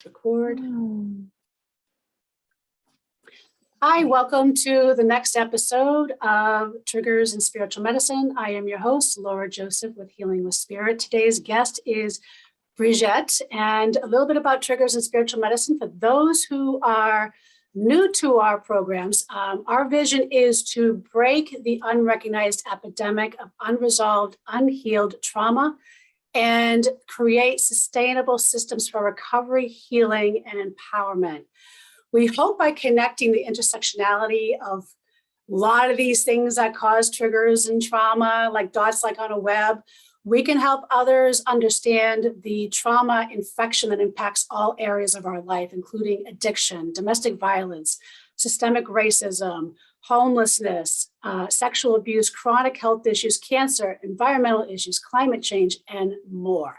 Record. Hi, welcome to the next episode of Triggers in Spiritual Medicine. I am your host, Laura Joseph with Healing with Spirit. Today's guest is Brigette, and a little bit about Triggers in Spiritual Medicine. For those who are new to our programs, our vision is to break the unrecognized epidemic of unresolved, unhealed trauma and create sustainable systems for recovery, healing, and empowerment. We hope by connecting the intersectionality of a lot of these things that cause triggers and trauma, like dots like on a web, we can help others understand the trauma infection that impacts all areas of our life, including addiction, domestic violence, systemic racism, homelessness, sexual abuse, chronic health issues, cancer, environmental issues, climate change, and more.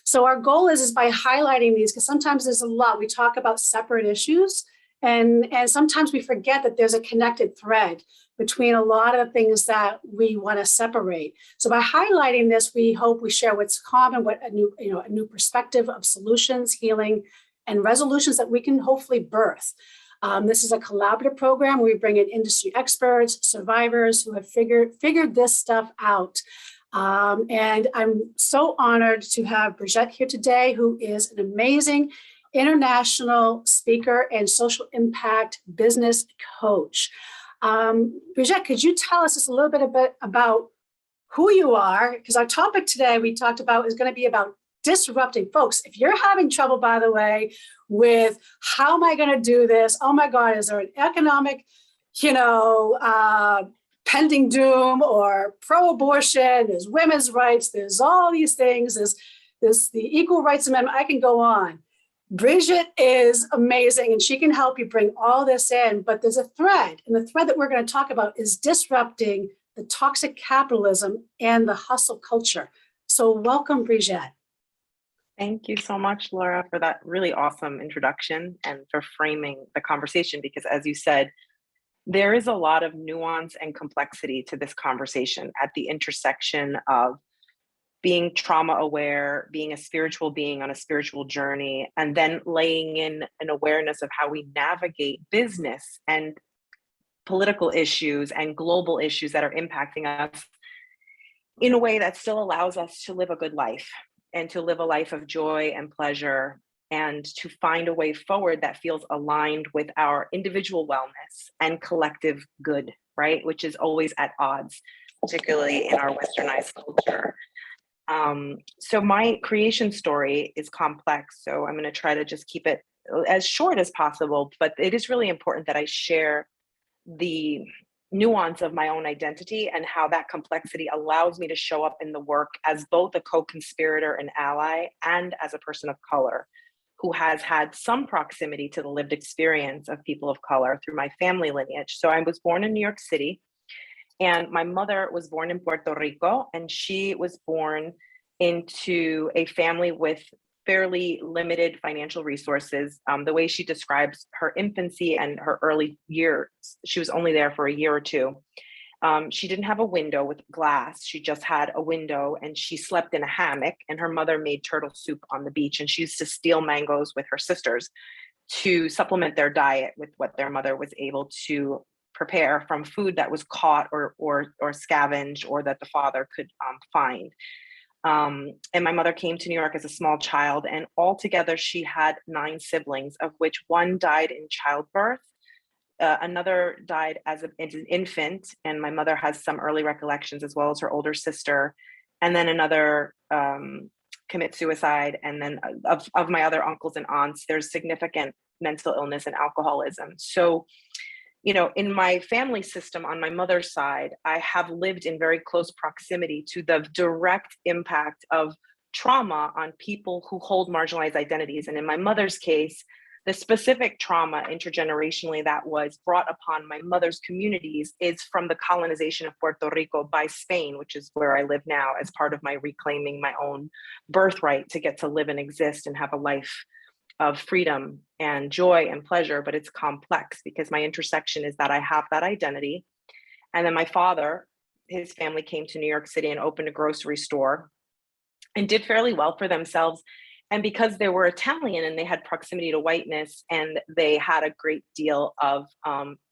So our goal is by highlighting these, because sometimes there's a lot, we talk about separate issues, and sometimes we forget that there's a connected thread between a lot of the things that we want to separate. So by highlighting this, we hope we share what's common, what a new perspective of solutions, healing, and resolutions that we can hopefully birth. This is a collaborative program where we bring in industry experts, survivors who have figured this stuff out. And I'm so honored to have Brigette here today, who is an amazing international speaker and social impact business coach. Brigette, could you tell us just a little bit about who you are? Because our topic today we talked about is going to be about disrupting. Folks, if you're having trouble, by the way, with how am I going to do this? Oh my God, is there an economic, pending doom or pro-abortion? There's women's rights. There's all these things. There's the Equal Rights Amendment. I can go on. Brigette is amazing, and she can help you bring all this in. But there's a thread, and the thread that we're going to talk about is disrupting the toxic capitalism and the hustle culture. So welcome, Brigette. Thank you so much, Laura, for that really awesome introduction and for framing the conversation, because as you said, there is a lot of nuance and complexity to this conversation at the intersection of being trauma aware, being a spiritual being on a spiritual journey, and then laying in an awareness of how we navigate business and political issues and global issues that are impacting us in a way that still allows us to live a good life and to live a life of joy and pleasure, and to find a way forward that feels aligned with our individual wellness and collective good, right? Which is always at odds, particularly in our westernized culture. So my creation story is complex, so I'm going to try to just keep it as short as possible, but it is really important that I share the nuance of my own identity and how that complexity allows me to show up in the work as both a co-conspirator and ally, and as a person of color who has had some proximity to the lived experience of people of color through my family lineage. So I was born in New York City, and my mother was born in Puerto Rico, and she was born into a family with fairly limited financial resources. The way she describes her infancy and her early years, she was only there for a year or two. She didn't have a window with glass. She just had a window, and she slept in a hammock, and her mother made turtle soup on the beach. And she used to steal mangoes with her sisters to supplement their diet with what their mother was able to prepare from food that was caught or scavenged, or that the father could find. And my mother came to New York as a small child, and altogether she had 9 siblings, of which one died in childbirth. Another died as an infant, and my mother has some early recollections, as well as her older sister. And then another commit suicide. And then of my other uncles and aunts, there's significant mental illness and alcoholism. So, in my family system on my mother's side, I have lived in very close proximity to the direct impact of trauma on people who hold marginalized identities. And in my mother's case, the specific trauma intergenerationally that was brought upon my mother's communities is from the colonization of Puerto Rico by Spain, which is where I live now, as part of my reclaiming my own birthright to get to live and exist and have a life of freedom and joy and pleasure. But it's complex because my intersection is that I have that identity. And then my father, his family came to New York City and opened a grocery store and did fairly well for themselves. And because they were Italian and they had proximity to whiteness and they had a great deal of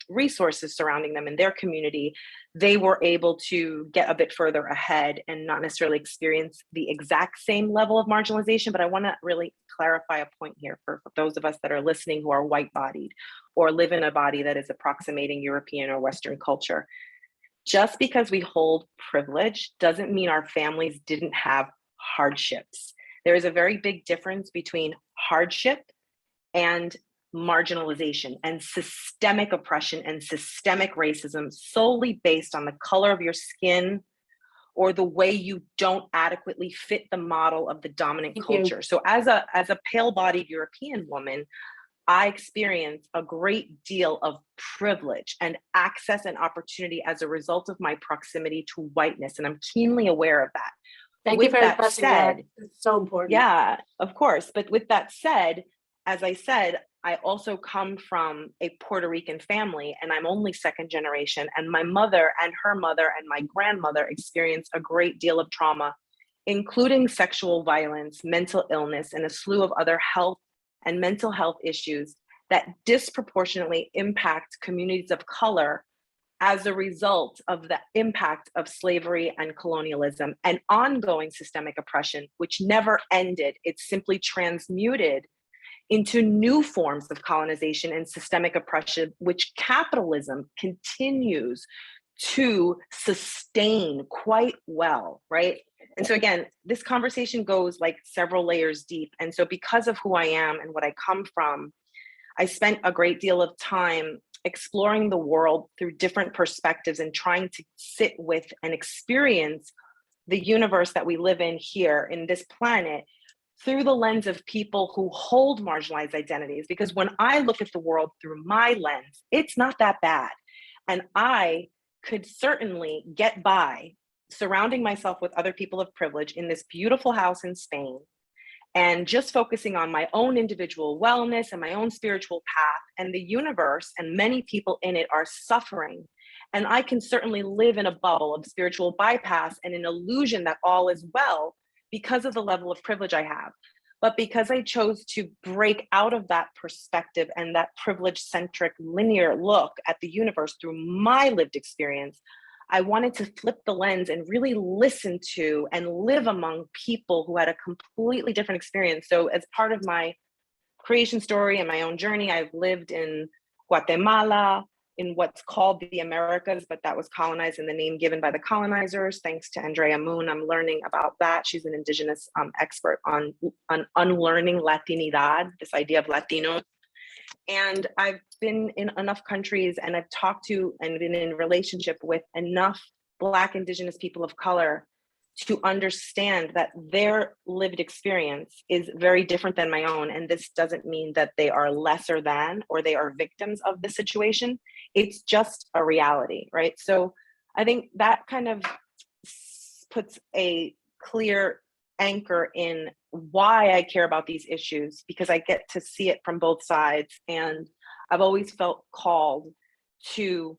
resources surrounding them in their community, they were able to get a bit further ahead and not necessarily experience the exact same level of marginalization. But I want to really clarify a point here for those of us that are listening who are white-bodied or live in a body that is approximating European or Western culture. Just because we hold privilege doesn't mean our families didn't have hardships. There is a very big difference between hardship and marginalization and systemic oppression and systemic racism solely based on the color of your skin or the way you don't adequately fit the model of the dominant culture. So as a pale-bodied European woman, I experience a great deal of privilege and access and opportunity as a result of my proximity to whiteness, and I'm keenly aware of that. Thank you for addressing that. It's so important. Yeah, of course. But with that said, as I said, I also come from a Puerto Rican family, and I'm only second generation. And my mother and her mother and my grandmother experienced a great deal of trauma, including sexual violence, mental illness, and a slew of other health and mental health issues that disproportionately impact communities of color as a result of the impact of slavery and colonialism and ongoing systemic oppression, which never ended. It simply transmuted into new forms of colonization and systemic oppression, which capitalism continues to sustain quite well, right? And so again, this conversation goes like several layers deep. And so because of who I am and what I come from, I spent a great deal of time exploring the world through different perspectives and trying to sit with and experience the universe that we live in here in this planet through the lens of people who hold marginalized identities. Because when I look at the world through my lens, it's not that bad. And I could certainly get by surrounding myself with other people of privilege in this beautiful house in Spain and just focusing on my own individual wellness and my own spiritual path, and the universe and many people in it are suffering. And I can certainly live in a bubble of spiritual bypass and an illusion that all is well because of the level of privilege I have. But because I chose to break out of that perspective and that privilege-centric linear look at the universe through my lived experience, I wanted to flip the lens and really listen to and live among people who had a completely different experience. So as part of my creation story and my own journey, I've lived in Guatemala, in what's called the Americas, but that was colonized in the name given by the colonizers. Thanks to Andrea Moon, I'm learning about that. She's an indigenous expert on unlearning Latinidad, this idea of Latino. And I've been in enough countries and I've talked to and been in relationship with enough Black Indigenous people of color to understand that their lived experience is very different than my own. And this doesn't mean that they are lesser than or they are victims of the situation. It's just a reality, right? So I think that kind of puts a clear anchor in why I care about these issues, because I get to see it from both sides. And I've always felt called to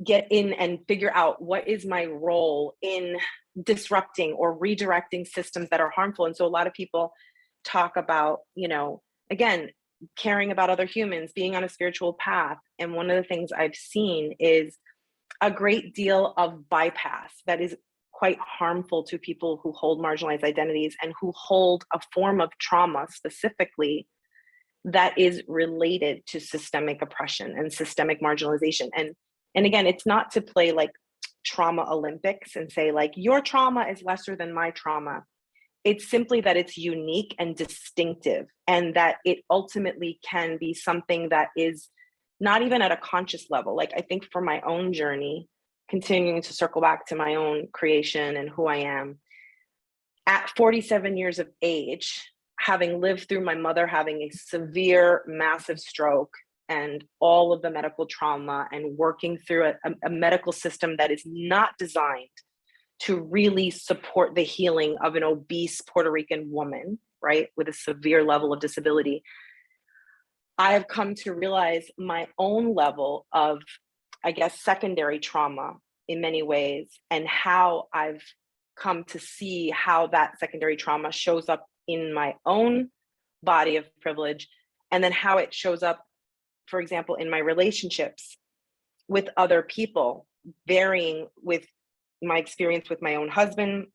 get in and figure out what is my role in disrupting or redirecting systems that are harmful. And so a lot of people talk about, again, caring about other humans, being on a spiritual path. And one of the things I've seen is a great deal of bypass that is quite harmful to people who hold marginalized identities and who hold a form of trauma specifically that is related to systemic oppression and systemic marginalization. And again, it's not to play like trauma Olympics and say like, your trauma is lesser than my trauma. It's simply that it's unique and distinctive, and that it ultimately can be something that is not even at a conscious level. Like I think for my own journey, continuing to circle back to my own creation and who I am, at 47 years of age, having lived through my mother having a severe, massive stroke and all of the medical trauma and working through a medical system that is not designed to really support the healing of an obese Puerto Rican woman, right, with a severe level of disability, I have come to realize my own level of, I guess, secondary trauma in many ways, and how I've come to see how that secondary trauma shows up in my own body of privilege, and then how it shows up, for example, in my relationships with other people, varying with my experience with my own husband,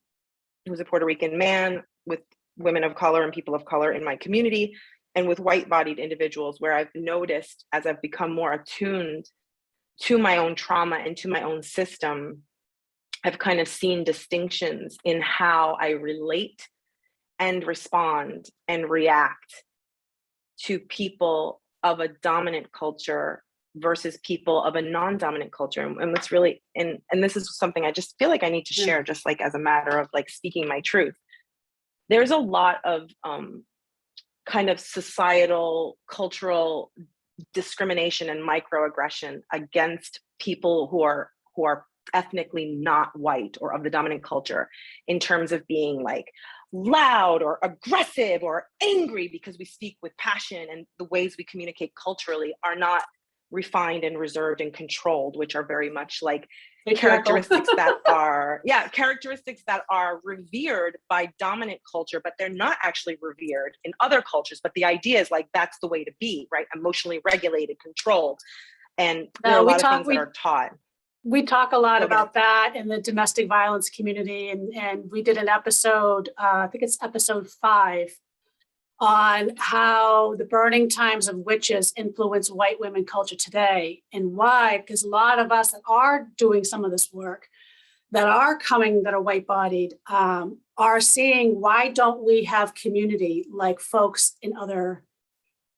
who's a Puerto Rican man, with women of color and people of color in my community, and with white-bodied individuals, where I've noticed, as I've become more attuned to my own trauma and to my own system, I've kind of seen distinctions in how I relate and respond and react to people of a dominant culture versus people of a non-dominant culture. And what's really, and this is something I just feel like I need to share, just like as a matter of like speaking my truth. There's a lot of kind of societal, cultural discrimination and microaggression against people who are ethnically not white or of the dominant culture, in terms of being like loud or aggressive or angry because we speak with passion, and the ways we communicate culturally are not refined and reserved and controlled, which are very much like characteristics that are revered by dominant culture, but they're not actually revered in other cultures. But the idea is like, that's the way to be, right? Emotionally regulated, controlled. And there are a lot of things that are taught. We talk a lot about that in the domestic violence community. And we did an episode, I think it's episode 5, on how the burning times of witches influence white women culture today, and why. Because a lot of us that are doing some of this work, that are coming, that are white-bodied, are seeing, why don't we have community like folks in other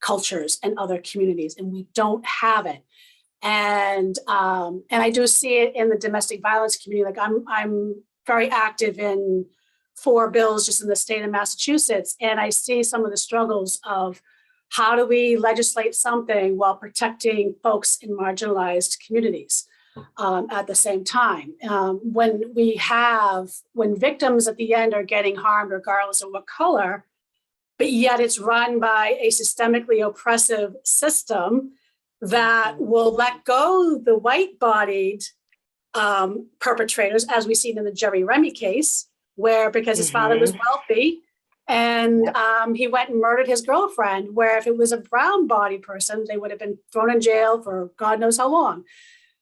cultures and other communities, and we don't have it. And I do see it in the domestic violence community. Like I'm very active in 4 bills just in the state of Massachusetts, and I see some of the struggles of how do we legislate something while protecting folks in marginalized communities at the same time. When victims at the end are getting harmed regardless of what color, but yet it's run by a systemically oppressive system that will let go the white-bodied perpetrators, as we've seen in the Jerry Remy case, where because his father was wealthy and he went and murdered his girlfriend, where if it was a brown-bodied person, they would have been thrown in jail for God knows how long.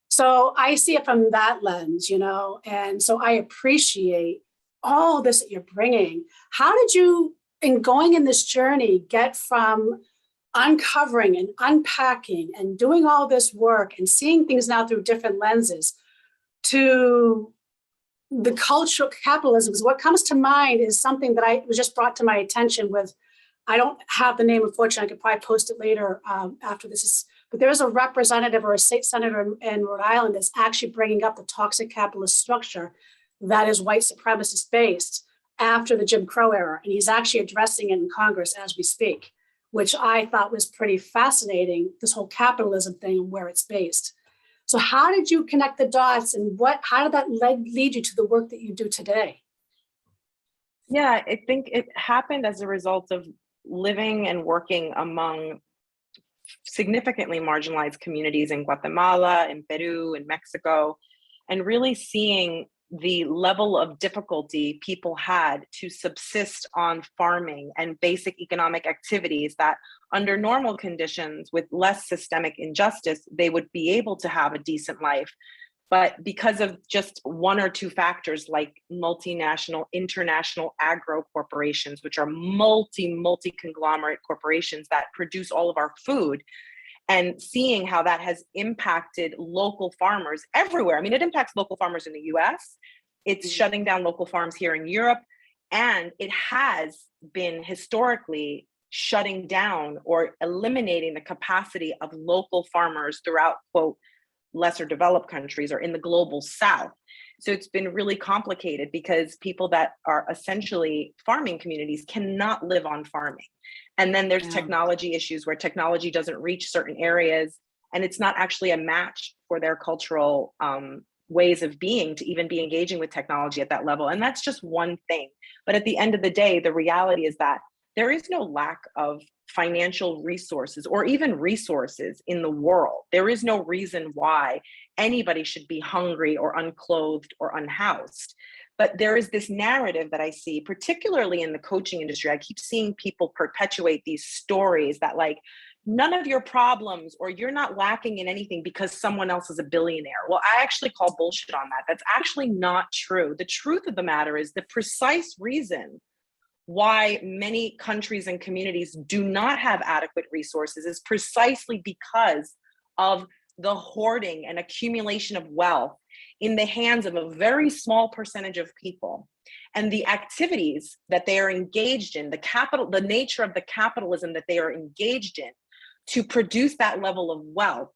So I see it from that lens, and so I appreciate all this that you're bringing. How did you, in going in this journey, get from uncovering and unpacking and doing all this work and seeing things now through different lenses to the cultural capitalism? Because what comes to mind is something that was just brought to my attention with, I don't have the name, unfortunately, I could probably post it later after this but there is a representative or a state senator in Rhode Island that's actually bringing up the toxic capitalist structure that is white supremacist based after the Jim Crow era. And he's actually addressing it in Congress as we speak, which I thought was pretty fascinating, this whole capitalism thing and where it's based. So how did you connect the dots, and how did that lead you to the work that you do today? Yeah, I think it happened as a result of living and working among significantly marginalized communities in Guatemala, in Peru, in Mexico, and really seeing the level of difficulty people had to subsist on farming and basic economic activities that under normal conditions with less systemic injustice, they would be able to have a decent life. But because of just 1 or 2 factors like multinational, international agro corporations, which are multi-conglomerate corporations that produce all of our food, and seeing how that has impacted local farmers everywhere. I mean, it impacts local farmers in the US, it's shutting down local farms here in Europe, and it has been historically shutting down or eliminating the capacity of local farmers throughout, quote, lesser developed countries or in the global south. So it's been really complicated because people that are essentially farming communities cannot live on farming. And then there's technology issues where technology doesn't reach certain areas, and it's not actually a match for their cultural ways of being to even be engaging with technology at that level. And that's just one thing. But at the end of the day, the reality is that there is no lack of financial resources or even resources in the world. There is no reason why anybody should be hungry or unclothed or unhoused. But there is this narrative that I see, particularly in the coaching industry. I keep seeing people perpetuate these stories that like, none of your problems, or you're not lacking in anything because someone else is a billionaire. Well, I actually call bullshit on that. That's actually not true. The truth of the matter is the precise reason why many countries and communities do not have adequate resources is precisely because of the hoarding and accumulation of wealth in the hands of a very small percentage of people, and the activities that they are engaged in, the nature of the capitalism that they are engaged in to produce that level of wealth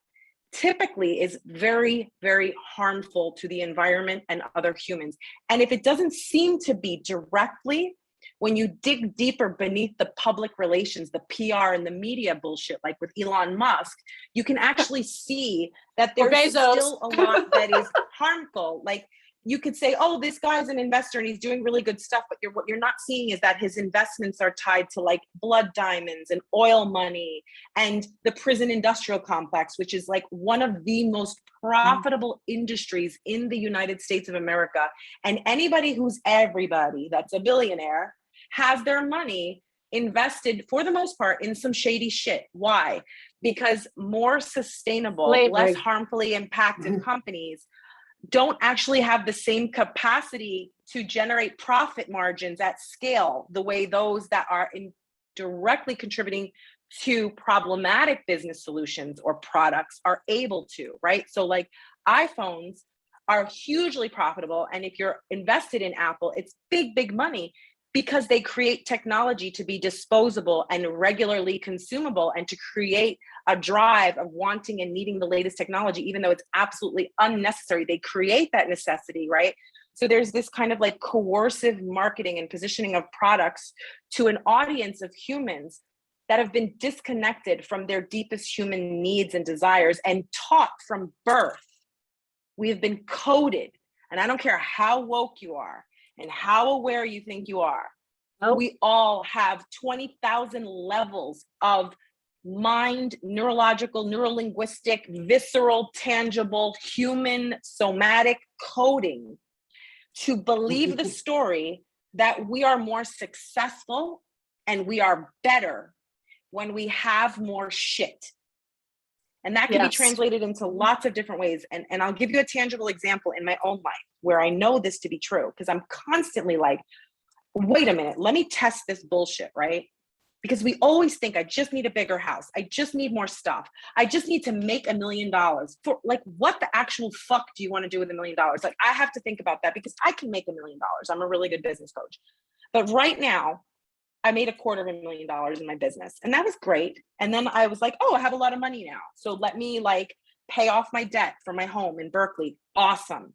typically is very, very harmful to the environment and other humans. And if it doesn't seem to be directly, when you dig deeper beneath the public relations, the PR and the media bullshit, like with Elon Musk, you can actually see that there's still a lot that is harmful. Like, you could say, oh, this guy's an investor and he's doing really good stuff, but what you're not seeing is that his investments are tied to like blood diamonds and oil money and the prison industrial complex, which is like one of the most profitable industries in the United States of America. And everybody that's a billionaire has their money invested for the most part in some shady shit. Why? Because more sustainable, less harmfully impacted companies don't actually have the same capacity to generate profit margins at scale the way those that are directly contributing to problematic business solutions or products are able to, right? So like iPhones are hugely profitable. And if you're invested in Apple, it's big, big money because they create technology to be disposable and regularly consumable and to create a drive of wanting and needing the latest technology, even though it's absolutely unnecessary. They create that necessity, right? So there's this kind of like coercive marketing and positioning of products to an audience of humans that have been disconnected from their deepest human needs and desires and taught from birth. We have been coded, and I don't care how woke you are and how aware you think you are. We all have 20,000 levels of mind, neurological, neurolinguistic, visceral, tangible, human, somatic coding to believe the story that we are more successful and we are better when we have more shit. And that can be translated into lots of different ways. And I'll give you a tangible example in my own life where I know this to be true, because I'm constantly like, wait a minute, let me test this bullshit, right? Because we always think, I just need a bigger house. I just need more stuff. I just need to make $1 million. For like, what the actual fuck do you want to do with $1 million? Like, I have to think about that because I can make $1 million. I'm a really good business coach. But right now, I made $250,000 in my business, and that was great. And then I was like, oh, I have a lot of money now. So let me like pay off my debt for my home in Berkeley. Awesome.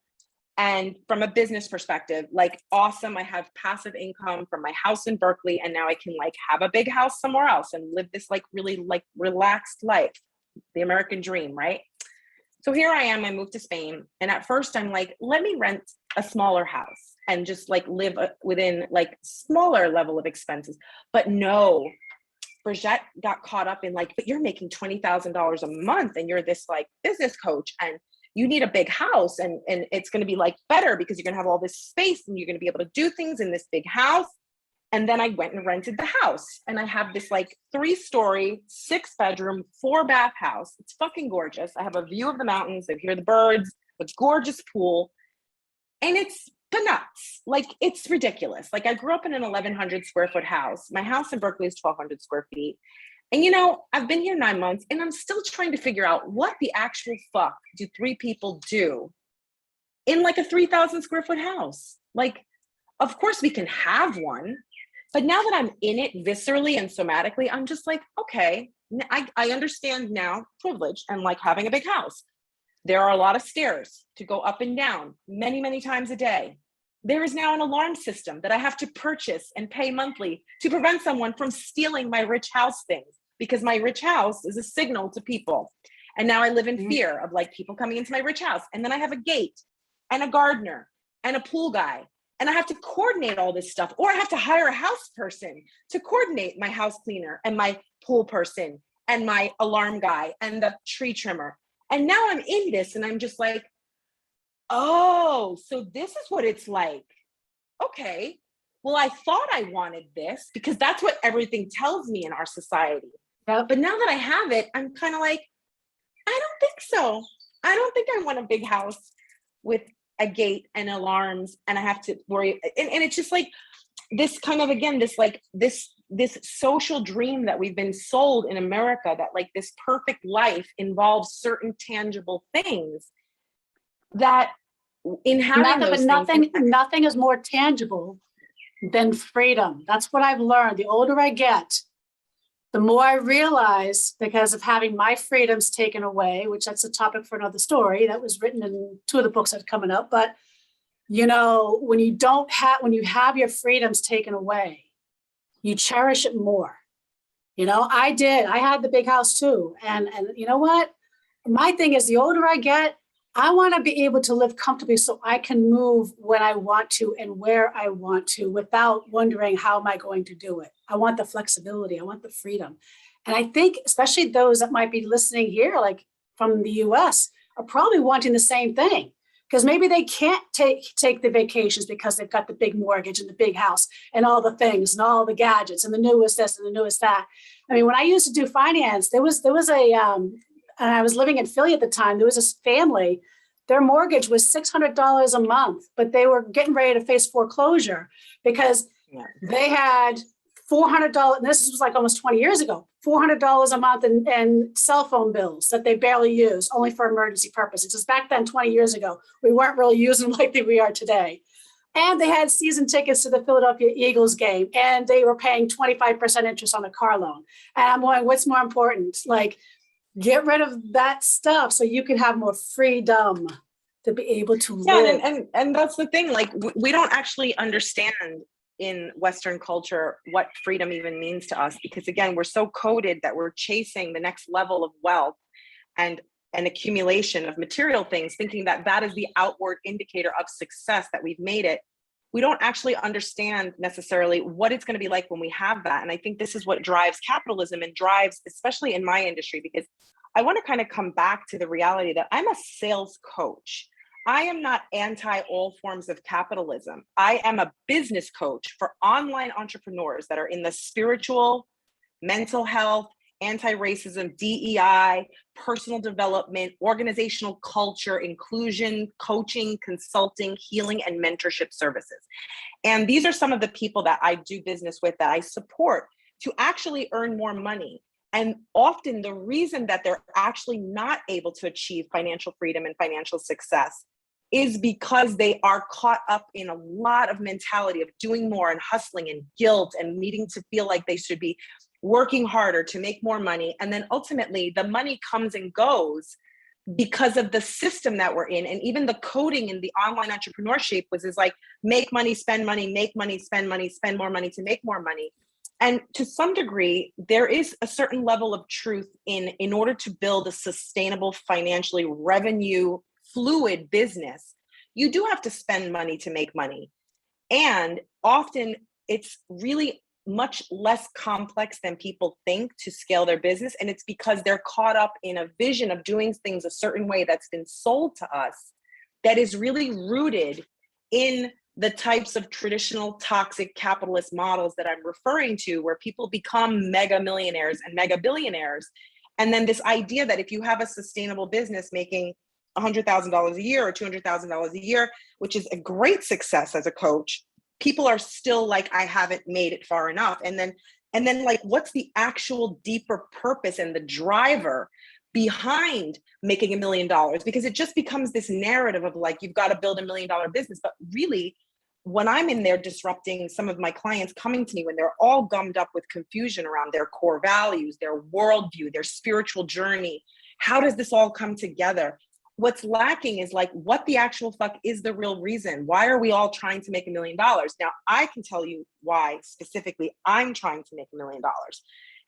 And from a business perspective, like awesome. I have passive income from my house in Berkeley, and now I can like have a big house somewhere else and live this like really like relaxed life, the American dream, right? So here I am, I moved to Spain. And at first I'm like, let me rent a smaller house and just like live within like smaller level of expenses. But no, Brigette got caught up in like, but you're making $20,000 a month and you're this like business coach and you need a big house and it's going to be like better because you're going to have all this space and you're going to be able to do things in this big house. And then I went and rented the house, and I have this like 3-story, 6-bedroom, 4-bath house. It's fucking gorgeous. I have a view of the mountains. I hear the birds, a gorgeous pool, and it's nuts. Like, it's ridiculous. Like, I grew up in an 1,100 square foot house. My house in Berkeley is 1,200 square feet. And, you know, I've been here 9 months and I'm still trying to figure out what the actual fuck do 3 people do in like a 3,000 square foot house. Like, of course we can have one, but now that I'm in it viscerally and somatically, I'm just like, okay, I understand now privilege and like having a big house. There are a lot of stairs to go up and down many, many times a day. There is now an alarm system that I have to purchase and pay monthly to prevent someone from stealing my rich house things, because my rich house is a signal to people. And now I live in fear of like people coming into my rich house. And then I have a gate and a gardener and a pool guy. And I have to coordinate all this stuff, or I have to hire a house person to coordinate my house cleaner and my pool person and my alarm guy and the tree trimmer. And now I'm in this and I'm just like, oh, so this is what it's like okay, well, I thought I wanted this because that's what everything tells me in our society. Yep. But now that I have it, I'm kind of like, I don't think so. I don't think I want a big house with a gate and alarms and I have to worry. And it's just like this kind of, again, this social dream that we've been sold in America, that like this perfect life involves certain tangible things, that in having those nothing is more tangible than freedom. That's what I've learned. The older I get, the more I realize, because of having my freedoms taken away, which that's a topic for another story that was written in two of the books that are coming up. But, you know, when you have your freedoms taken away, you cherish it more. You know, I had the big house too. And you know what? My thing is, the older I get, I want to be able to live comfortably so I can move when I want to and where I want to without wondering, how am I going to do it? I want the flexibility. I want the freedom. And I think especially those that might be listening here, like from the US, are probably wanting the same thing, because maybe they can't take the vacations because they've got the big mortgage and the big house and all the things and all the gadgets and the newest this and the newest that. I mean, when I used to do finance, there was and I was living in Philly at the time, there was this family, their mortgage was $600 a month, but they were getting ready to face foreclosure because they had $400, and this was like almost 20 years ago, $400 a month in cell phone bills that they barely use, only for emergency purposes. Because back then, 20 years ago, we weren't really using them like we are today. And they had season tickets to the Philadelphia Eagles game, and they were paying 25% interest on a car loan. And I'm going, what's more important? Like, get rid of that stuff so you can have more freedom to be able to live. And that's the thing. Like, we don't actually understand in Western culture what freedom even means to us, because again, we're so coded that we're chasing the next level of wealth and an accumulation of material things, thinking that that is the outward indicator of success, that we've made it. We don't actually understand necessarily what it's going to be like when we have that. And I think this is what drives capitalism and drives, especially in my industry, because I want to kind of come back to the reality that I'm a sales coach. I am not anti all forms of capitalism. I am a business coach for online entrepreneurs that are in the spiritual, mental health, anti-racism, DEI, personal development, organizational culture, inclusion, coaching, consulting, healing, and mentorship services. And these are some of the people that I do business with, that I support to actually earn more money. And often the reason that they're actually not able to achieve financial freedom and financial success is because they are caught up in a lot of mentality of doing more and hustling and guilt and needing to feel like they should be working harder to make more money. And then ultimately the money comes and goes because of the system that we're in. And even the coding in the online entrepreneurship is like, make money, spend money, make money, spend more money to make more money. And to some degree, there is a certain level of truth in order to build a sustainable, financially revenue fluid business, you do have to spend money to make money. And often it's really much less complex than people think to scale their business. And it's because they're caught up in a vision of doing things a certain way that's been sold to us, that is really rooted in the types of traditional toxic capitalist models that I'm referring to, where people become mega millionaires and mega billionaires. And then this idea that if you have a sustainable business making $100,000 a year or $200,000 a year, which is a great success as a coach, people are still like, I haven't made it far enough. And then like, what's the actual deeper purpose and the driver behind making $1 million? Because it just becomes this narrative of like, you've got to build $1 million business. But really, when I'm in there disrupting some of my clients coming to me when they're all gummed up with confusion around their core values, their worldview, their spiritual journey, how does this all come together? What's lacking is like, what the actual fuck is the real reason? Why are we all trying to make $1 million? Now, I can tell you why specifically I'm trying to make $1 million.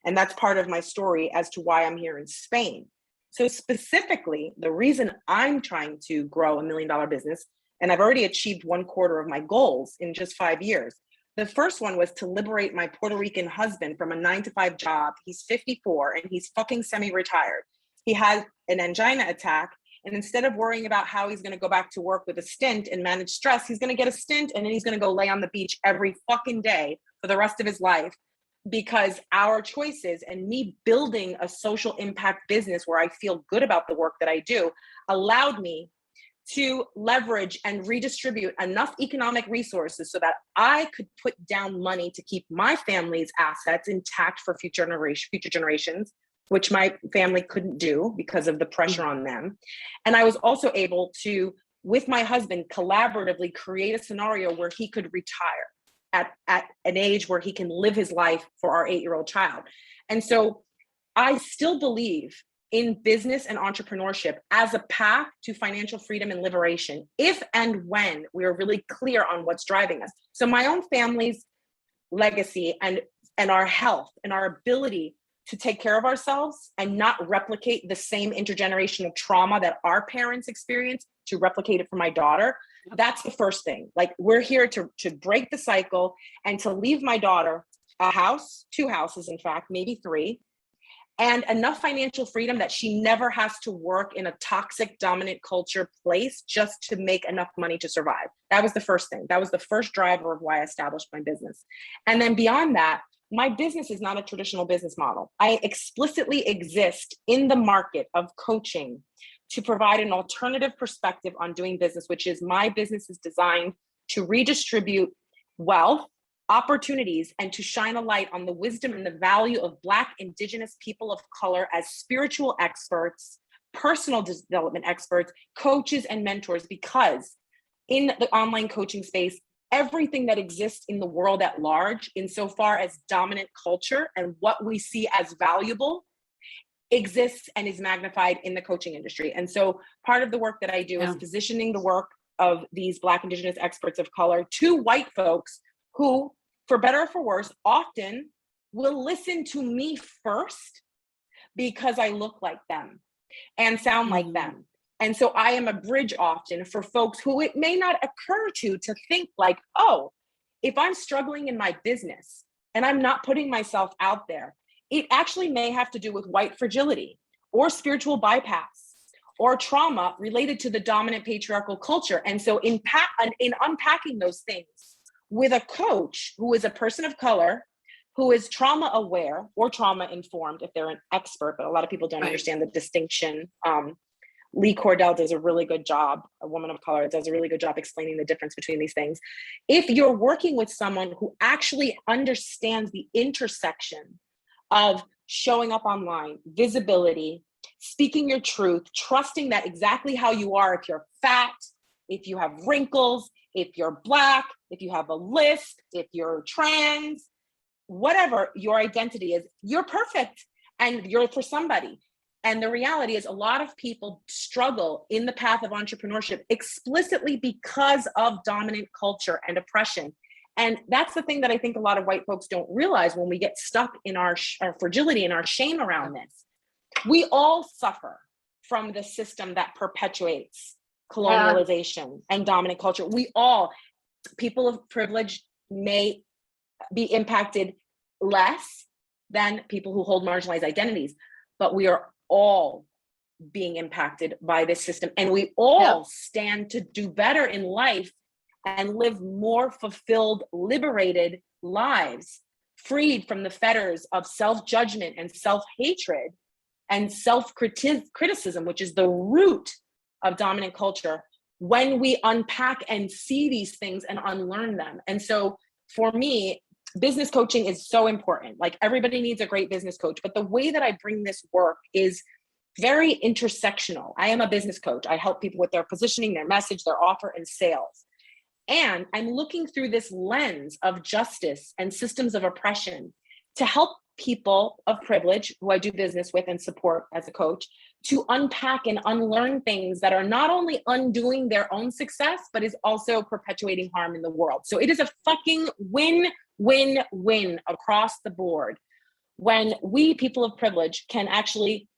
And that's part of my story as to why I'm here in Spain. So specifically, the reason I'm trying to grow $1 million business, and I've already achieved 1/4 of my goals in just 5 years. The first one was to liberate my Puerto Rican husband from a 9-to-5 job. He's 54 and he's fucking semi-retired. He had an angina attack. And instead of worrying about how he's going to go back to work with a stint and manage stress, he's going to get a stint and then he's going to go lay on the beach every fucking day for the rest of his life, because our choices and me building a social impact business where I feel good about the work that I do allowed me to leverage and redistribute enough economic resources so that I could put down money to keep my family's assets intact for future generations, which my family couldn't do because of the pressure on them. And I was also able to, with my husband, collaboratively create a scenario where he could retire at an age where he can live his life for our 8-year-old child. And so I still believe in business and entrepreneurship as a path to financial freedom and liberation, if and when we are really clear on what's driving us. So my own family's legacy and our health and our ability to take care of ourselves and not replicate the same intergenerational trauma that our parents experienced, to replicate it for my daughter. That's the first thing. Like, we're here to break the cycle and to leave my daughter a house, 2 houses, in fact, maybe 3, and enough financial freedom that she never has to work in a toxic, dominant culture place just to make enough money to survive. That was the first thing. That was the first driver of why I established my business. And then beyond that, my business is not a traditional business model. I explicitly exist in the market of coaching to provide an alternative perspective on doing business, which is my business is designed to redistribute wealth, opportunities, and to shine a light on the wisdom and the value of Black, Indigenous people of color as spiritual experts, personal development experts, coaches, and mentors, because in the online coaching space, everything that exists in the world at large, insofar as dominant culture and what we see as valuable, exists and is magnified in the coaching industry. And so part of the work that I do is positioning the work of these Black, Indigenous experts of color to white folks who, for better or for worse, often will listen to me first because I look like them and sound like them. And so I am a bridge often for folks who it may not occur to think like, oh, if I'm struggling in my business and I'm not putting myself out there, it actually may have to do with white fragility or spiritual bypass or trauma related to the dominant patriarchal culture. And so in unpacking those things with a coach who is a person of color, who is trauma aware or trauma informed if they're an expert, but a lot of people don't understand the distinction. Lee Cordell does a really good job, a woman of color does a really good job explaining the difference between these things. If you're working with someone who actually understands the intersection of showing up online, visibility, speaking your truth, trusting that exactly how you are, if you're fat, if you have wrinkles, if you're Black, if you have a lisp, if you're trans, whatever your identity is, you're perfect and you're for somebody. And the reality is a lot of people struggle in the path of entrepreneurship explicitly because of dominant culture and oppression. And that's the thing that I think a lot of white folks don't realize when we get stuck in our fragility and our shame around this. We all suffer from the system that perpetuates colonialization and dominant culture. We all, people of privilege, may be impacted less than people who hold marginalized identities, but we are all being impacted by this system, and we all stand to do better in life and live more fulfilled, liberated lives, freed from the fetters of self-judgment and self-hatred and self-criticism, which is the root of dominant culture, when we unpack and see these things and unlearn them. And so for me, business coaching is so important. Like, everybody needs a great business coach, but the way that I bring this work is very intersectional. I am a business coach. I help people with their positioning, their message, their offer, and sales. And I'm looking through this lens of justice and systems of oppression to help people of privilege who I do business with and support as a coach to unpack and unlearn things that are not only undoing their own success, but is also perpetuating harm in the world. So it is a fucking win-win-win across the board when we, people of privilege, can actually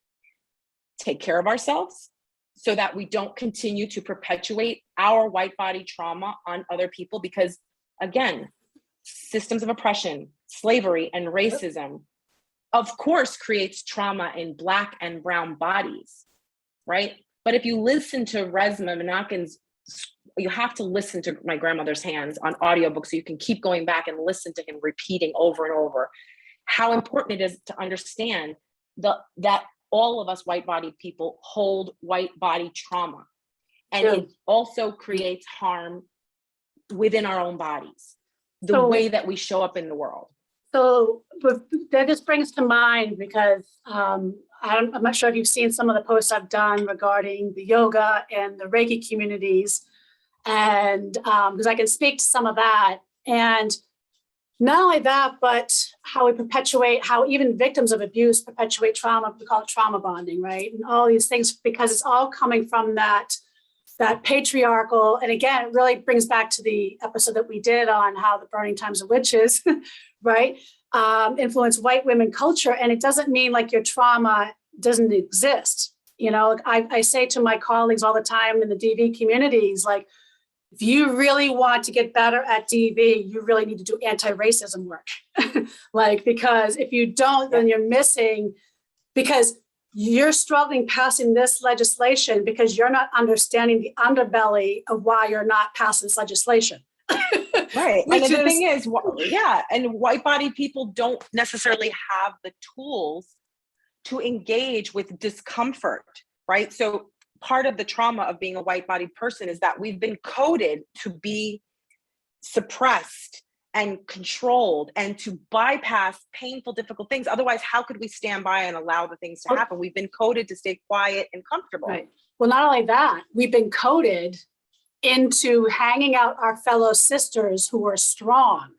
take care of ourselves so that we don't continue to perpetuate our white body trauma on other people. Because again, systems of oppression, slavery, and racism, of course, creates trauma in Black and brown bodies, right? But if you listen to Resmaa Menachen's, you have to listen to My Grandmother's Hands on audiobook so you can keep going back and listen to him repeating over and over how important it is to understand that all of us white-bodied people hold white-body trauma. And it also creates harm within our own bodies, the way that we show up in the world. So that just brings to mind, because I'm not sure if you've seen some of the posts I've done regarding the yoga and the Reiki communities, and because I can speak to some of that. And not only that, but how we perpetuate, how even victims of abuse perpetuate trauma. We call it trauma bonding, right? And all these things, because it's all coming from that patriarchal. And again, it really brings back to the episode that we did on how the burning times of witches, right, influence white women culture. And it doesn't mean like your trauma doesn't exist. You know, I say to my colleagues all the time in the DV communities, like, if you really want to get better at DV, you really need to do anti-racism work. Like, because if you don't, then you're missing, because you're struggling passing this legislation because you're not understanding the underbelly of why you're not passing this legislation. Right. And the thing is, and white-bodied people don't necessarily have the tools to engage with discomfort, right? So part of the trauma of being a white-bodied person is that we've been coded to be suppressed and controlled and to bypass painful, difficult things. Otherwise, how could we stand by and allow the things to happen? We've been coded to stay quiet and comfortable. Right. Well, not only that, we've been coded into hanging out our fellow sisters who are strong.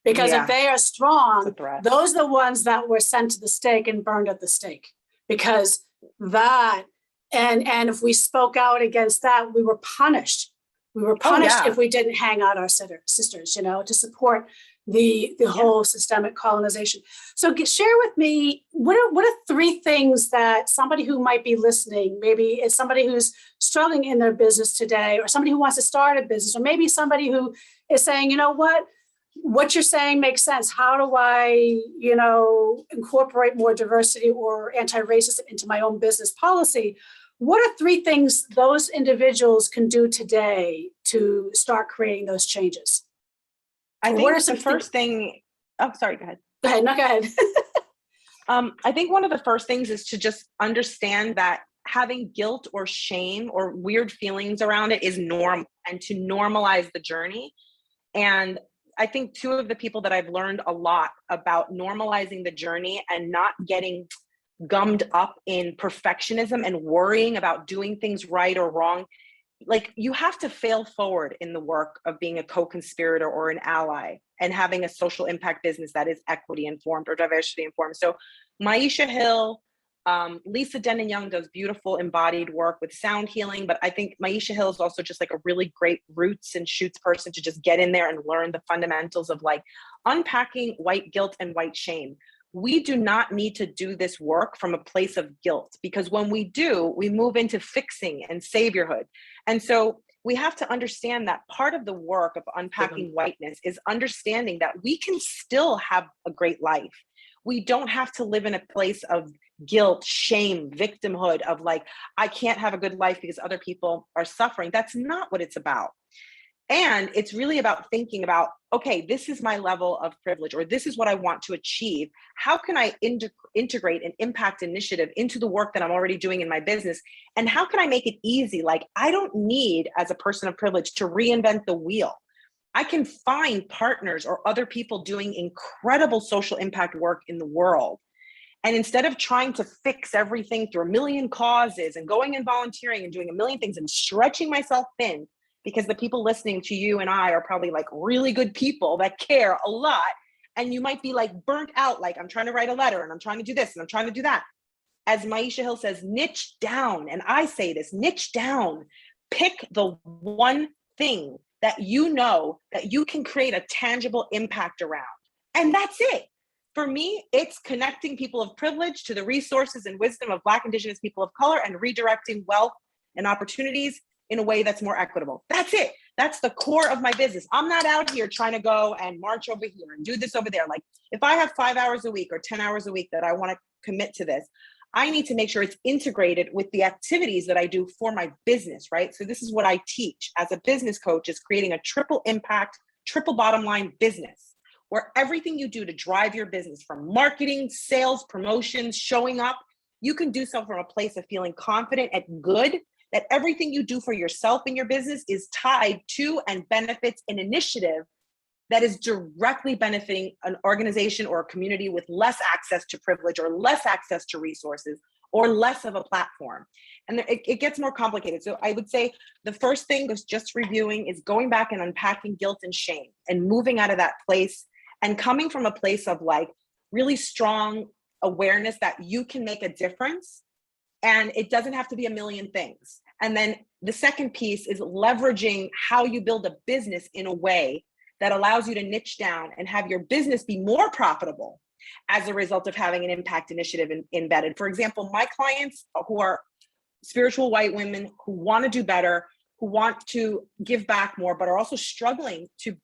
Because if they are strong, those are the ones that were sent to the stake and burned at the stake. Because that, and if we spoke out against that, we were punished. We were punished if we didn't hang out our sisters, you know, to support the whole systemic colonization. So share with me, what are three things that somebody who might be listening, maybe it's somebody who's struggling in their business today, or somebody who wants to start a business, or maybe somebody who is saying, you know what you're saying makes sense. How do I, you know, incorporate more diversity or anti-racism into my own business policy? What are three things those individuals can do today to start creating those changes? I think the first thing, oh, sorry, go ahead. Go ahead, no, go ahead. I think one of the first things is to just understand that having guilt or shame or weird feelings around it is normal, and to normalize the journey. And I think two of the people that I've learned a lot about normalizing the journey and not getting gummed up in perfectionism and worrying about doing things right or wrong. Like, you have to fail forward in the work of being a co-conspirator or an ally and having a social impact business that is equity informed or diversity informed. So Maisha Hill, Lisa Denon Young does beautiful embodied work with sound healing, but I think Maisha Hill is also just like a really great roots and shoots person to just get in there and learn the fundamentals of like unpacking white guilt and white shame. We do not need to do this work from a place of guilt, because when we do, we move into fixing and saviorhood. And so we have to understand that part of the work of unpacking whiteness is understanding that we can still have a great life. We don't have to live in a place of guilt, shame, victimhood of like, I can't have a good life because other people are suffering. That's not what it's about. And it's really about thinking about, okay, this is my level of privilege, or this is what I want to achieve. How can I integrate an impact initiative into the work that I'm already doing in my business? And how can I make it easy? Like, I don't need, as a person of privilege, to reinvent the wheel. I can find partners or other people doing incredible social impact work in the world. And instead of trying to fix everything through a million causes and going and volunteering and doing a million things and stretching myself thin, because the people listening to you and I are probably like really good people that care a lot. And you might be like burnt out, like, I'm trying to write a letter and I'm trying to do this and I'm trying to do that. As Maisha Hill says, niche down. And I say this, niche down. Pick the one thing that you know that you can create a tangible impact around. And that's it. For me, it's connecting people of privilege to the resources and wisdom of Black, Indigenous people of color and redirecting wealth and opportunities in a way that's more equitable. That's it. That's the core of my business. I'm not out here trying to go and march over here and do this over there. Like, if I have 5 hours a week or 10 hours a week that I want to commit to this, I need to make sure it's integrated with the activities that I do for my business, right? So this is what I teach as a business coach, is creating a triple impact, triple bottom line business, where everything you do to drive your business, from marketing, sales, promotions, showing up, you can do so from a place of feeling confident and good, that everything you do for yourself and your business is tied to and benefits an initiative that is directly benefiting an organization or a community with less access to privilege or less access to resources or less of a platform. And it gets more complicated. So I would say the first thing was just reviewing, is going back and unpacking guilt and shame and moving out of that place and coming from a place of like really strong awareness that you can make a difference and it doesn't have to be a million things. And then the second piece is leveraging how you build a business in a way that allows you to niche down and have your business be more profitable as a result of having an impact initiative embedded. For example, my clients who are spiritual white women who want to do better, who want to give back more, but are also struggling to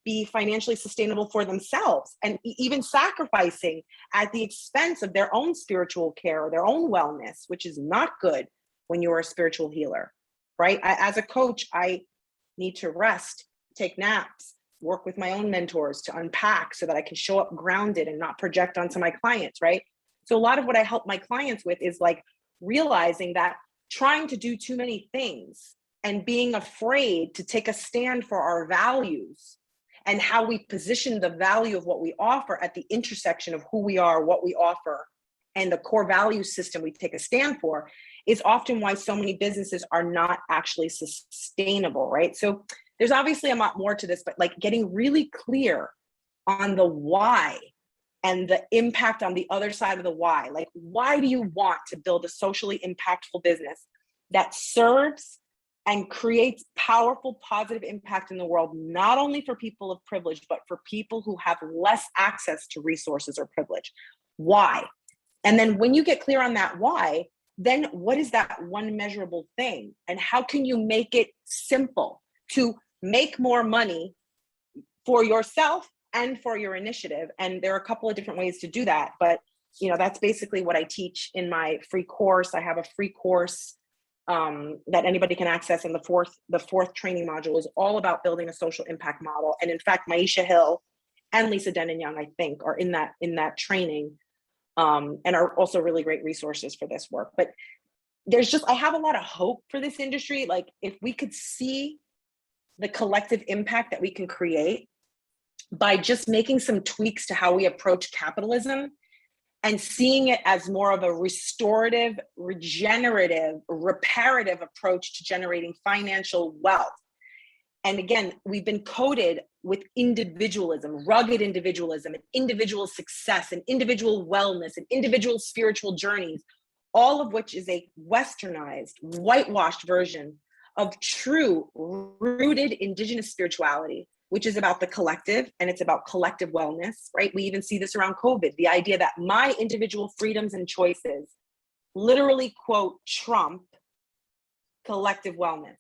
be financially sustainable for themselves and even sacrificing at the expense of their own spiritual care or their own wellness, which is not good when you're a spiritual healer, right? As a coach, I need to rest, take naps, work with my own mentors to unpack so that I can show up grounded and not project onto my clients, right? So a lot of what I help my clients with is like realizing that trying to do too many things and being afraid to take a stand for our values and how we position the value of what we offer at the intersection of who we are, what we offer, and the core value system we take a stand for is often why so many businesses are not actually sustainable, right? So there's obviously a lot more to this, but like getting really clear on the why and the impact on the other side of the why. Like, why do you want to build a socially impactful business that serves and creates powerful, positive impact in the world, not only for people of privilege, but for people who have less access to resources or privilege? Why? And then when you get clear on that why, then what is that one measurable thing? And how can you make it simple to make more money for yourself and for your initiative? And there are a couple of different ways to do that, but that's basically what I teach in my free course. I have a free course that anybody can access, and the fourth training module is all about building a social impact model. And in fact, Maisha Hill and Lisa Denon Young, I think, are in that training, and are also really great resources for this work. But I have a lot of hope for this industry. Like, if we could see the collective impact that we can create by just making some tweaks to how we approach capitalism and seeing it as more of a restorative, regenerative, reparative approach to generating financial wealth. And again, we've been coded with individualism, rugged individualism, and individual success, and individual wellness, and individual spiritual journeys, all of which is a westernized, whitewashed version of true rooted indigenous spirituality, which is about the collective, and it's about collective wellness, right? We even see this around COVID, the idea that my individual freedoms and choices literally, quote, trump collective wellness.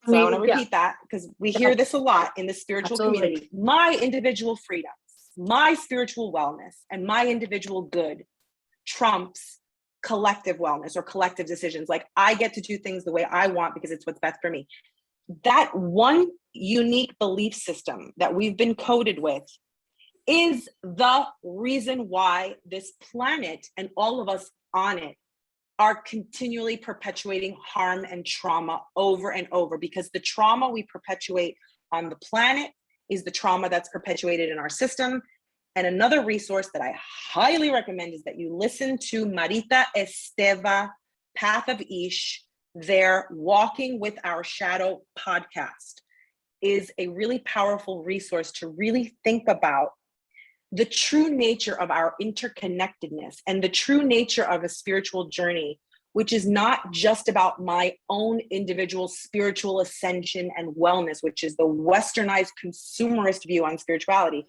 So I want to repeat that, because we hear this a lot in the spiritual community. My individual freedoms, my spiritual wellness, and my individual good trumps collective wellness or collective decisions. Like, I get to do things the way I want because it's what's best for me. That one unique belief system that we've been coded with is the reason why this planet and all of us on it are continually perpetuating harm and trauma over and over, because the trauma we perpetuate on the planet is the trauma that's perpetuated in our system. And another resource that I highly recommend is that you listen to Marita Esteva, Path of Ish. Their Walking with Our Shadow podcast is a really powerful resource to really think about the true nature of our interconnectedness and the true nature of a spiritual journey, which is not just about my own individual spiritual ascension and wellness, which is the westernized consumerist view on spirituality.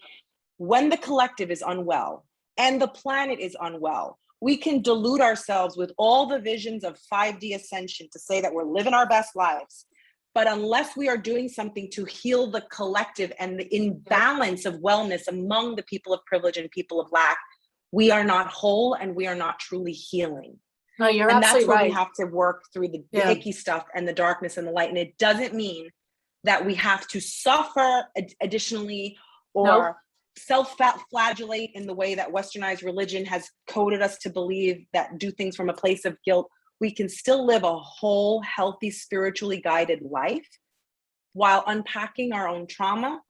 When the collective is unwell and the planet is unwell, we can delude ourselves with all the visions of 5D ascension to say that we're living our best lives. But unless we are doing something to heal the collective and the imbalance of wellness among the people of privilege and people of lack, we are not whole and we are not truly healing. No, you're And that's absolutely where right. we have to work through the icky stuff and the darkness and the light. And it doesn't mean that we have to suffer additionally or self-flagellate in the way that westernized religion has coded us to believe, that do things from a place of guilt. We can still live a whole, healthy, spiritually guided life while unpacking our own trauma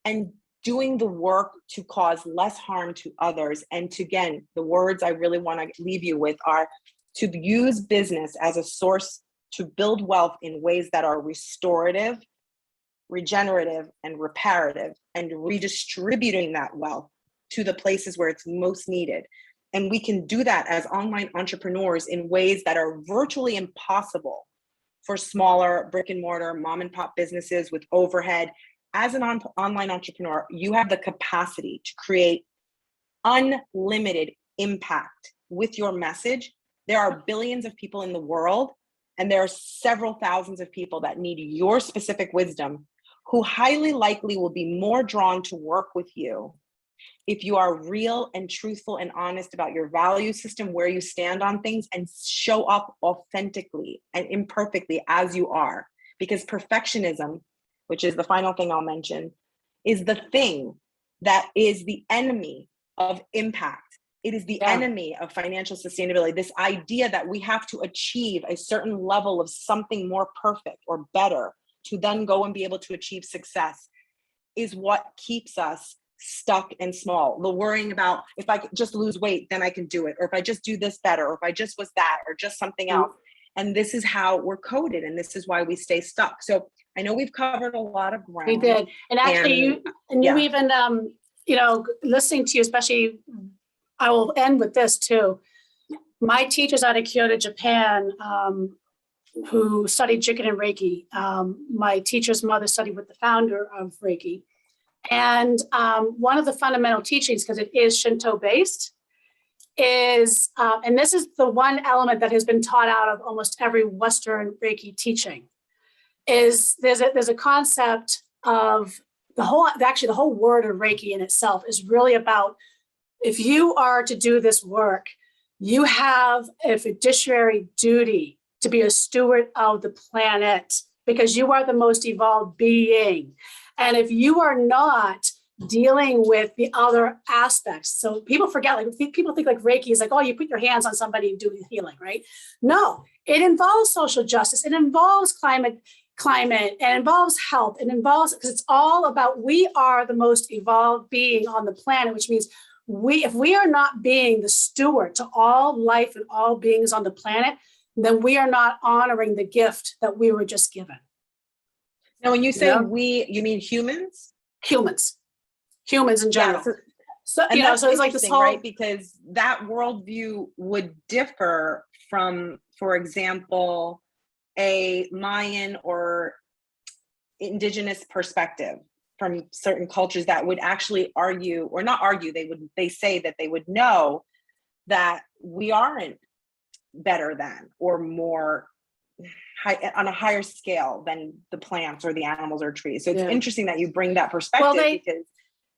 and doing the work to cause less harm to others. And to, again, the words I really want to leave you with are to use business as a source to build wealth in ways that are restorative, regenerative, and reparative, and redistributing that wealth to the places where it's most needed. And we can do that as online entrepreneurs in ways that are virtually impossible for smaller brick and mortar mom and pop businesses with overhead. As an online entrepreneur, you have the capacity to create unlimited impact with your message. There are billions of people in the world, and there are several thousands of people that need your specific wisdom, who highly likely will be more drawn to work with you if you are real and truthful and honest about your value system, where you stand on things, and show up authentically and imperfectly as you are. Because perfectionism, which is the final thing I'll mention, is the thing that is the enemy of impact. It is the enemy of financial sustainability. This idea that we have to achieve a certain level of something more perfect or better to then go and be able to achieve success is what keeps us stuck and small. The worrying about, if I could just lose weight, then I can do it. Or if I just do this better, or if I just was that, or just something else. And this is how we're coded, and this is why we stay stuck. So I know we've covered a lot of ground. We did. And actually, you even, listening to you, especially, I will end with this too. My teachers out of Kyoto, Japan, who studied Jigen and Reiki, my teacher's mother studied with the founder of Reiki. And one of the fundamental teachings, because it is Shinto based, is, and this is the one element that has been taught out of almost every Western Reiki teaching, is there's a concept of the whole word of Reiki in itself is really about, if you are to do this work, you have a fiduciary duty to be a steward of the planet, because you are the most evolved being. And if you are not dealing with the other aspects, so people forget, people think like Reiki is like, oh, you put your hands on somebody and do healing, right? No, it involves social justice. It involves climate, and involves health. It involves, because it's all about, we are the most evolved being on the planet, which means if we are not being the steward to all life and all beings on the planet, then we are not honoring the gift that we were just given. Now, when you say we, you mean humans? Humans in general. Yeah, so it's like this whole, right? Because that worldview would differ from, for example, a Mayan or indigenous perspective from certain cultures that would actually argue, or not argue, they say that they would know that we aren't better than or more high, on a higher scale than the plants or the animals or trees. So it's interesting that you bring that perspective,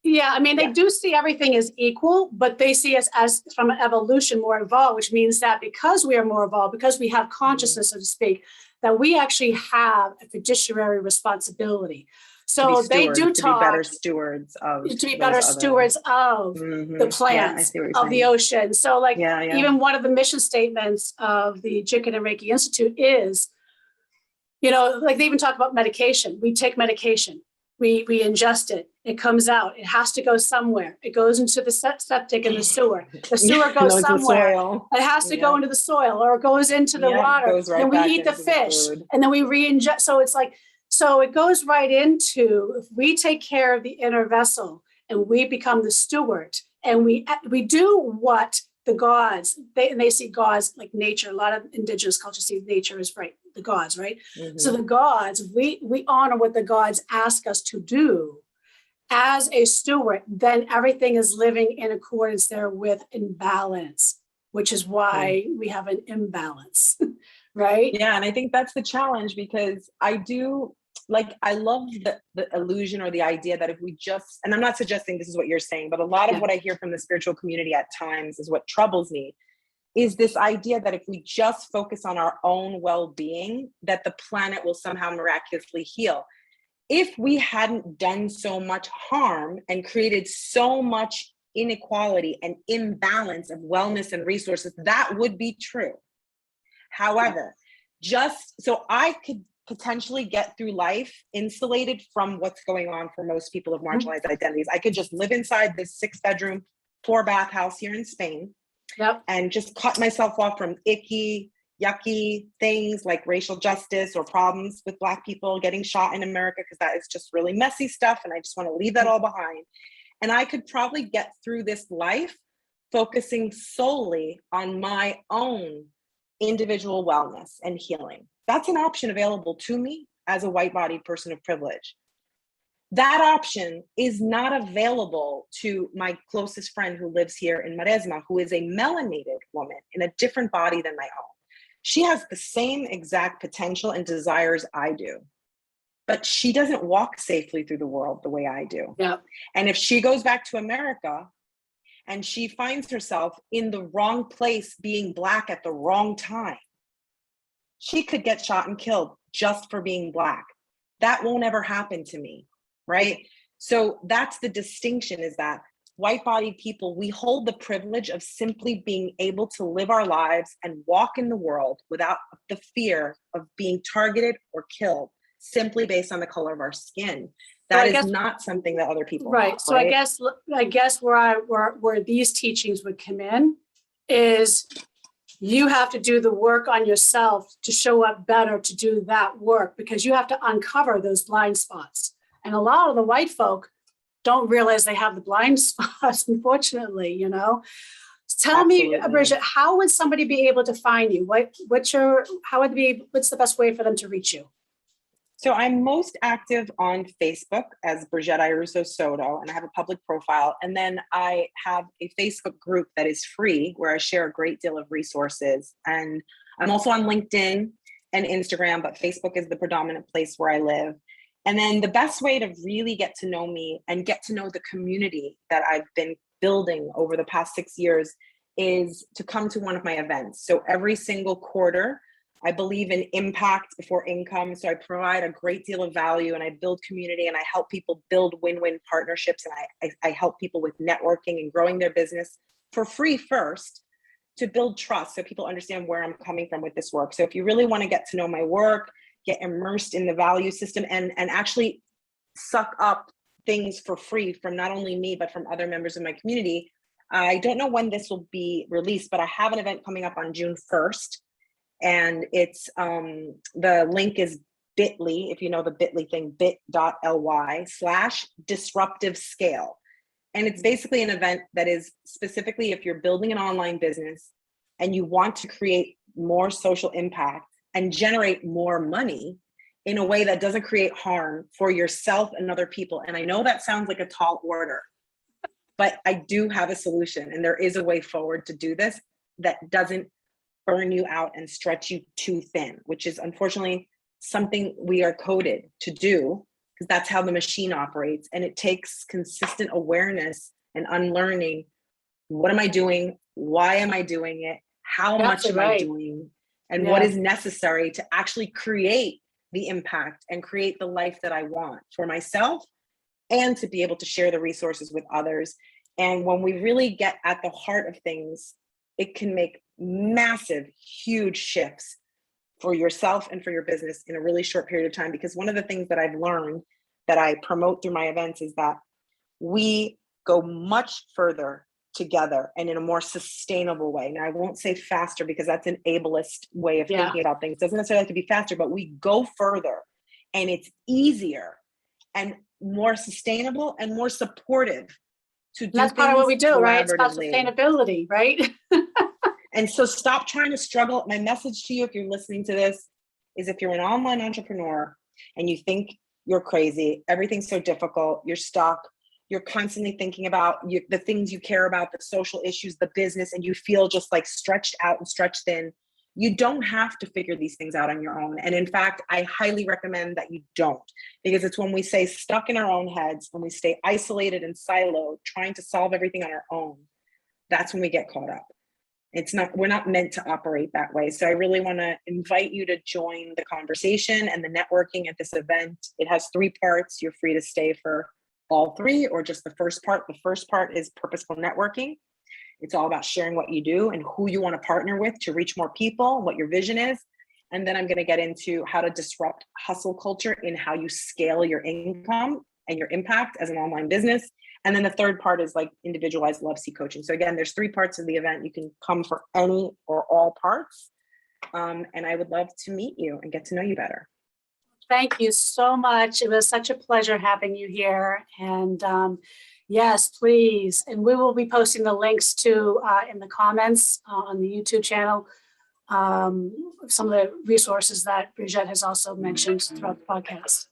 because they do see everything as equal, but they see us as from an evolution more evolved, which means that because we are more evolved, because we have consciousness, so to speak, that we actually have a fiduciary responsibility. So they do talk to be better stewards of the plants, of the ocean. So even one of the mission statements of the Jigen and Reiki Institute is, they even talk about medication. We take medication, we ingest it, it comes out, it has to go somewhere. It goes into the septic and the sewer. The sewer goes somewhere. It has to go into the soil, or it goes into the water. Then we eat the fish, and then we re-ingest. So it's like, so it goes right into, if we take care of the inner vessel and we become the steward, and we do what the gods, they see gods like nature. A lot of indigenous cultures see nature as the gods, right? Mm-hmm. So the gods, we honor what the gods ask us to do as a steward, then everything is living in accordance there with in balance, which is why we have an imbalance, right? Yeah, and I think that's the challenge, because I do like, I love the illusion or the idea that if we just, and I'm not suggesting this is what you're saying, but a lot of what I hear from the spiritual community at times is what troubles me, is this idea that if we just focus on our own well-being, that the planet will somehow miraculously heal. If we hadn't done so much harm and created so much inequality and imbalance of wellness and resources, that would be true. However, just so I could potentially get through life insulated from what's going on for most people of marginalized identities, I could just live inside this 6-bedroom, 4-bath house here in Spain. Yep. And just cut myself off from icky, yucky things like racial justice or problems with Black people getting shot in America, because that is just really messy stuff. And I just want to leave that all behind. And I could probably get through this life focusing solely on my own individual wellness and healing. That's an option available to me as a white-bodied person of privilege. That option is not available to my closest friend who lives here in Maresma, who is a melanated woman in a different body than my own. She has the same exact potential and desires I do, but she doesn't walk safely through the world the way I do. Yep. And if she goes back to America and she finds herself in the wrong place being Black at the wrong time, she could get shot and killed just for being Black. That won't ever happen to me. Right? So that's the distinction, is that white-bodied people, we hold the privilege of simply being able to live our lives and walk in the world without the fear of being targeted or killed simply based on the color of our skin. That is not something that other people right. have, So right? I guess where these teachings would come in is you have to do the work on yourself to show up better to do that work, because you have to uncover those blind spots. And a lot of the white folk don't realize they have the blind spots, unfortunately, you know. Tell me, Brigette, how would somebody be able to find you? What's the best way for them to reach you? So I'm most active on Facebook as Brigette Iarrusso Soto, and I have a public profile. And then I have a Facebook group that is free where I share a great deal of resources. And I'm also on LinkedIn and Instagram, but Facebook is the predominant place where I live. And then the best way to really get to know me and get to know the community that I've been building over the past 6 years is to come to one of my events. So every single quarter, I believe in impact before income. So I provide a great deal of value and I build community and I help people build win-win partnerships. And I help people with networking and growing their business for free first, to build trust so people understand where I'm coming from with this work. So if you really want to get to know my work, get immersed in the value system and actually suck up things for free from not only me, but from other members of my community. I don't know when this will be released, but I have an event coming up on June 1st. And it's, the link is bit.ly, if you know the bit.ly thing, bit.ly/disruptive scale. And it's basically an event that is specifically if you're building an online business and you want to create more social impact and generate more money in a way that doesn't create harm for yourself and other people. And I know that sounds like a tall order, but I do have a solution. And there is a way forward to do this that doesn't burn you out and stretch you too thin, which is unfortunately something we are coded to do, because that's how the machine operates. And it takes consistent awareness and unlearning. What am I doing? Why am I doing it? How much am I doing? And what is necessary to actually create the impact and create the life that I want for myself, and to be able to share the resources with others. And when we really get at the heart of things, it can make massive, huge shifts for yourself and for your business in a really short period of time. Because one of the things that I've learned that I promote through my events is that we go much further together and in a more sustainable way. Now, I won't say faster because that's an ableist way of thinking about things. It doesn't necessarily have to be faster, but we go further and it's easier and more sustainable and more supportive to do. That's part of what we do, right? It's about sustainability, right? And so stop trying to struggle. My message to you, if you're listening to this, is if you're an online entrepreneur and you think you're crazy, everything's so difficult, you're stuck, you're constantly thinking about the things you care about, the social issues, the business, and you feel just like stretched out and stretched thin, You don't have to figure these things out on your own. And in fact, I highly recommend that you don't, because it's when we stay stuck in our own heads, when we stay isolated and siloed, trying to solve everything on our own, that's when we get caught up. We're not meant to operate that way. So I really want to invite you to join the conversation and the networking at this event. It has 3 parts. You're free to stay for all 3 or just the first part. The first part is purposeful networking. It's all about sharing what you do and who you want to partner with to reach more people, what your vision is. And then I'm going to get into how to disrupt hustle culture in how you scale your income and your impact as an online business. And then the third part is like individualized love seek coaching. So again, there's 3 parts of the event. You can come for any or all parts. And I would love to meet you and get to know you better. Thank you so much. It was such a pleasure having you here. And yes, please. And we will be posting the links to in the comments on the YouTube channel, some of the resources that Brigette has also mentioned throughout the podcast.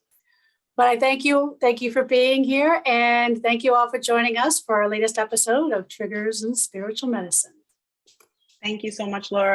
But I thank you. Thank you for being here. And thank you all for joining us for our latest episode of Triggers in Spiritual Medicine. Thank you so much, Laura.